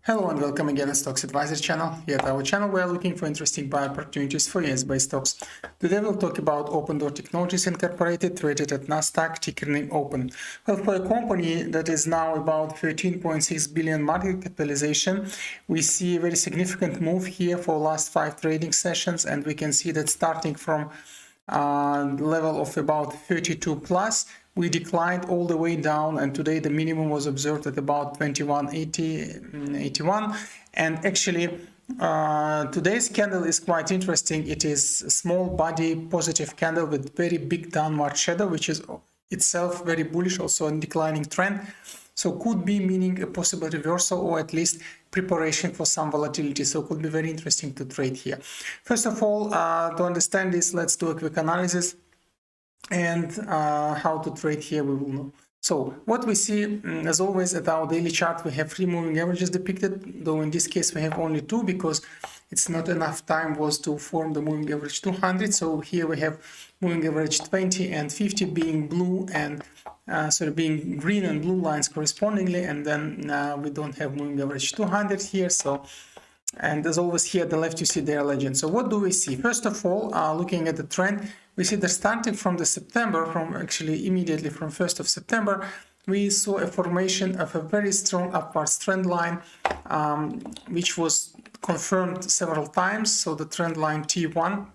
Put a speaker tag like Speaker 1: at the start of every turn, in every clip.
Speaker 1: Hello and welcome again to Stocks Advisor channel. Here at our channel we are looking for interesting buy opportunities for US-based stocks. Today we'll talk about Opendoor Technologies Incorporated, traded at Nasdaq, ticker name Open. Well, for a company that is now about 13.6 billion market capitalization, we see a very significant move here for last 5 trading sessions, and we can see that starting from level of about 32 plus, we declined all the way down, and today the minimum was observed at about 21.81. And actually today's candle is quite interesting. It is a small body positive candle with very big downward shadow, which is itself very bullish, also a declining trend. So could be meaning a possible reversal or at least preparation for some volatility. So it could be very interesting to trade here. First of all, to understand this, let's do a quick analysis. And how to trade here we will know. So what we see, as always, at our daily chart, we have 3 moving averages depicted, though in this case we have only 2 because it's not enough time was to form the moving average 200. So here we have moving average 20 and 50 being blue and being green and blue lines correspondingly, and then we don't have moving average 200 here. So, and as always here at the left you see their legend. So what do we see? First of all, looking at the trend, we see that starting from the September, from actually immediately from 1st of September, we saw a formation of a very strong upwards trend line, which was confirmed several times. So the trend line T1,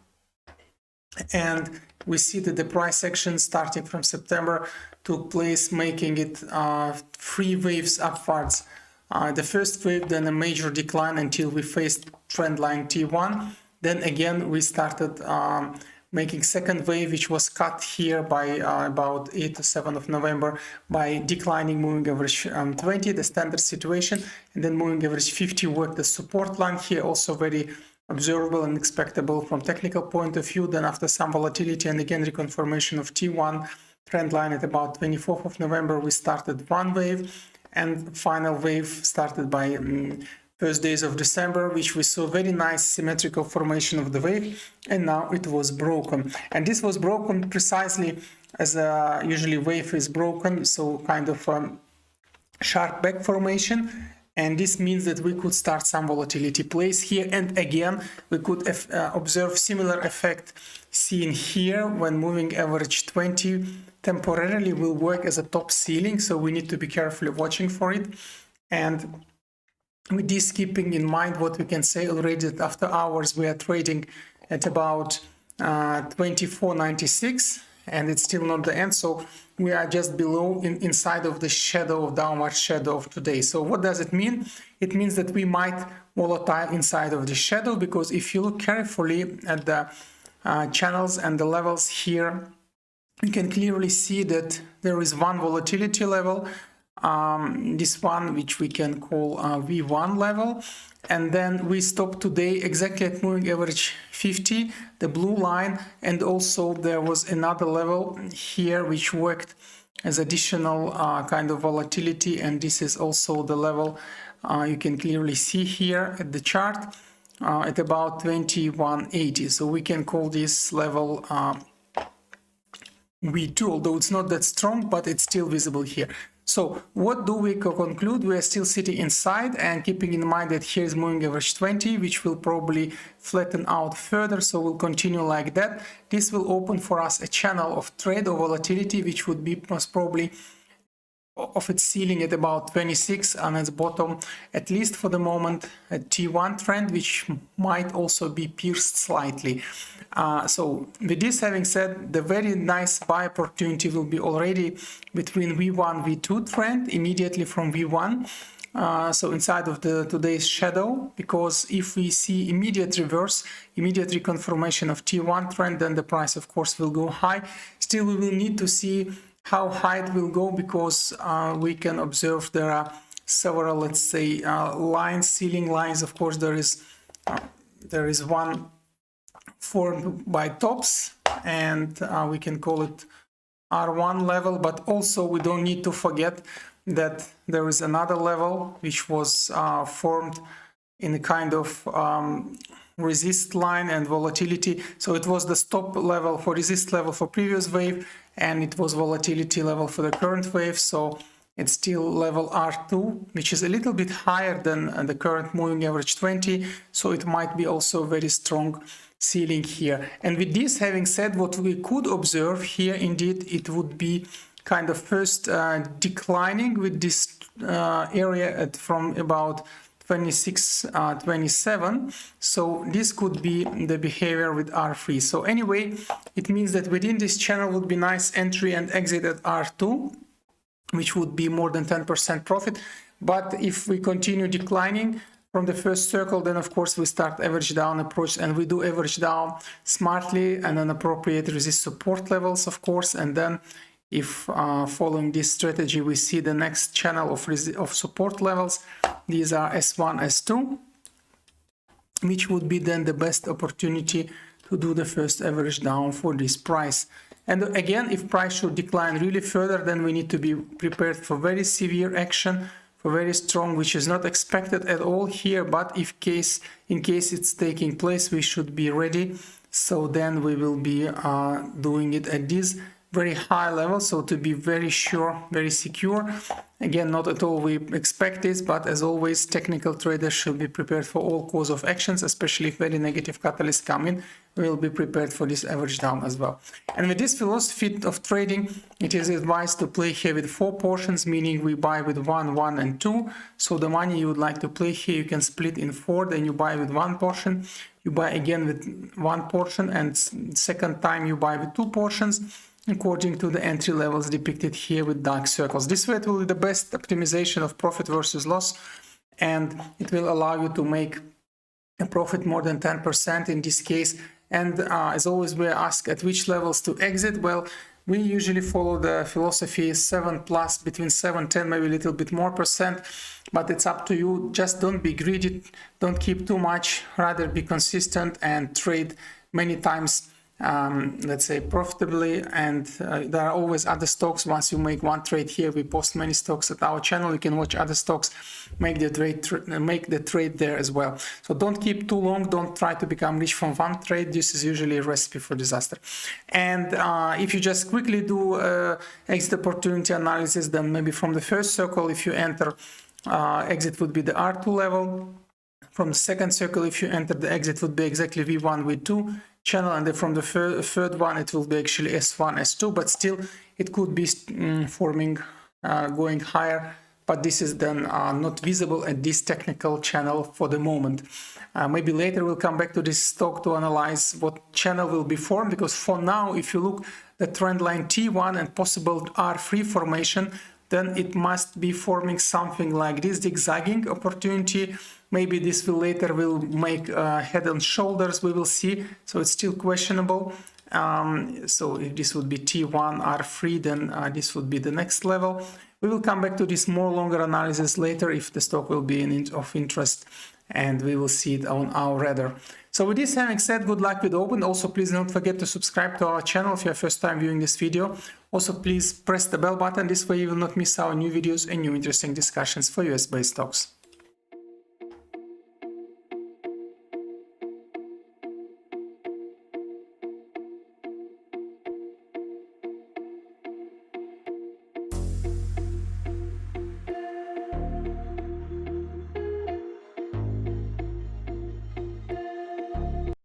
Speaker 1: and we see that the price action starting from September took place, making it 3 waves upwards. The first wave, then a major decline until we faced trend line T1. Then again we started making second wave, which was cut here by about 8 to 7 of November by declining moving average 20, the standard situation, and then moving average 50 worked the support line here, also very observable and expectable from technical point of view. Then after some volatility and again reconfirmation of T1 trend line at about 24th of November, we started one wave, and final wave started by first days of December, which we saw very nice symmetrical formation of the wave, and now it was broken. And this was broken precisely as usually wave is broken, so kind of sharp back formation, and this means that we could start some volatility plays here, and again we could observe similar effect seen here when moving average 20 temporarily will work as a top ceiling, so we need to be carefully watching for it. And with this, keeping in mind what we can say already, that after hours we are trading at about 24.96, and it's still not the end, so we are just below inside of the shadow of downward shadow of today. So what does it mean? It means that we might volatile inside of the shadow, because if you look carefully at the channels and the levels here, you can clearly see that there is one volatility level, this one which we can call V1 level, and then we stop today exactly at moving average 50, the blue line, and also there was another level here which worked as additional kind of volatility, and this is also the level you can clearly see here at the chart at about 2180. So we can call this level V2, although it's not that strong, but it's still visible here. So what do we conclude? We are still sitting inside, and keeping in mind that here is moving average 20, which will probably flatten out further, so we'll continue like that. This will open for us a channel of trade or volatility, which would be most probably of its ceiling at about 26, and its bottom, at least for the moment, a T1 trend, which might also be pierced slightly. So with this having said, the very nice buy opportunity will be already between V1, V2 trend, immediately from V1. So inside of the today's shadow, because if we see immediate reverse, immediate reconfirmation of T1 trend, then the price of course will go high. Still we will need to see how high it will go, because we can observe there are several, let's say, lines, ceiling lines. Of course there is one formed by tops, and we can call it R1 level, but also we don't need to forget that there is another level which was formed in a kind of resist line and volatility. So it was the stop level for resist level for previous wave, and it was volatility level for the current wave. So It's still level R2, which is a little bit higher than the current moving average 20, so it might be also a very strong ceiling here. And with this having said, what we could observe here, indeed, it would be kind of first declining with this area from about 26, 27. So this could be the behavior with R3. So anyway, it means that within this channel would be nice entry and exit at R2, which would be more than 10% profit. But if we continue declining from the first circle, then of course we start average down approach, and we do average down smartly and an appropriate resist support levels, of course. And then if following this strategy, we see the next channel of support levels, these are S1, S2, which would be then the best opportunity to do the first average down for this price. And again, if price should decline really further, then we need to be prepared for very severe action, for very strong, which is not expected at all here, but in case it's taking place, we should be ready. So then we will be doing it at this very high level, so to be very sure, very secure. Again, not at all we expect this, but as always, technical traders should be prepared for all course of actions, especially if very negative catalysts come in. We will be prepared for this average down as well. And with this philosophy of trading, it is advised to play here with 4 portions, meaning we buy with 1, 1, and 2. So the money you would like to play here, you can split in 4, then you buy with 1 portion, you buy again with 1 portion, and second time you buy with 2 portions, according to the entry levels depicted here with dark circles. This way it will be the best optimization of profit versus loss, and it will allow you to make a profit more than 10% in this case. And as always, we ask at which levels to exit. Well, we usually follow the philosophy 7 plus, between 7, 10, maybe a little bit more percent, but it's up to you. Just don't be greedy, don't keep too much, rather be consistent and trade many times, let's say, profitably. And there are always other stocks. Once you make one trade here, we post many stocks at our channel. You can watch other stocks, make the trade there as well. So don't keep too long. Don't try to become rich from one trade. This is usually a recipe for disaster. And if you just quickly do exit opportunity analysis, then maybe from the first circle, if you enter, exit would be the R2 level. From the second circle, if you enter, the exit would be exactly V1, V2 channel, and then from the third one it will be actually S1, S2, but still it could be forming, going higher, but this is then not visible at this technical channel for the moment. Maybe later we'll come back to this stock to analyze what channel will be formed, because for now, if you look the trend line T1 and possible R3 formation, then it must be forming something like this zigzagging opportunity. Maybe this will later will make head and shoulders, we will see. So it's still questionable. So if this would be T1 R3, then this would be the next level. We will come back to this more longer analysis later if the stock will be of interest, and we will see it on our radar. So with this having said, good luck with Open. Also, please don't forget to subscribe to our channel if you're first time viewing this video. Also, please press the bell button. This way you will not miss our new videos and new interesting discussions for US-based stocks.